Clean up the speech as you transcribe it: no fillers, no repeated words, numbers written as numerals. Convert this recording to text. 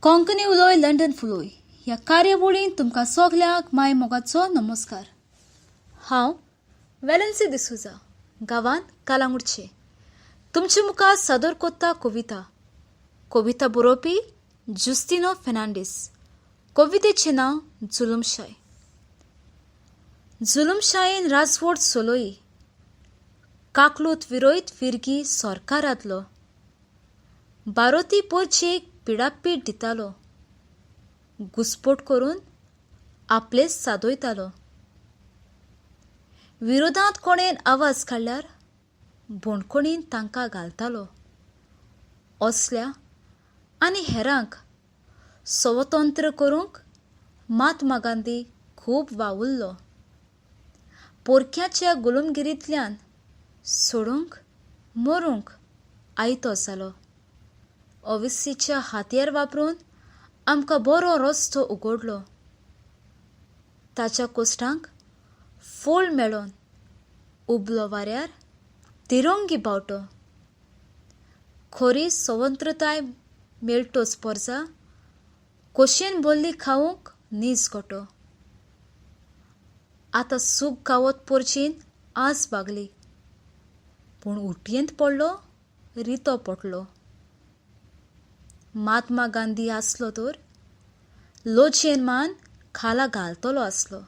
Konkani उलोय London फुलोय ह्या कार्यावळींत तुमकां सगल्यांक माय मोगाचो नमस्कार. हांव वेलेन्सी डिसूजा गांवांत कालांगुटचें तुमचे मुखार सादर कोत्ता कविता बरोवपी जुस्तिनो फेर्नांडीस. कवितेचें नांव जुलुमशाय. जुलुमशायेन राजवट चलोयी काकलूत विरोयत फिरगी सरकारांतलो बारोती पोरचेक पिडापीड दितालो, घुसपोट करून आपले सादोयतालो. विरोधांत कोणेन आवाज काडल्यार बोणकोणीन तांकां घालतालो. असल्या आनी हेरांक स्वतंत्र करूंक महात्मा गांधी खूब वावुरलो. पोरक्याच्या गुलामगिरींतल्यान सोडूंक मरूंक आयतो जालो. अविस्सीच्या हातयार वापरून आमकां बरो रस्तो उगडलो. ताच्या कोश्टांक फोल मेळोन उबलो वाऱ्यार तिरंगी बावटो. खरी स्वतंत्रताय मेळटोच परजा खोशयेन भरली खावूंक नीज गोटो. आतां सूख गावत पोरचीन आस बागली, पूण उटयेंत पडलो रितो पटलो. महात्मा गांधी आसलो तर लोचयेन मान खाला घालतलो आसलो.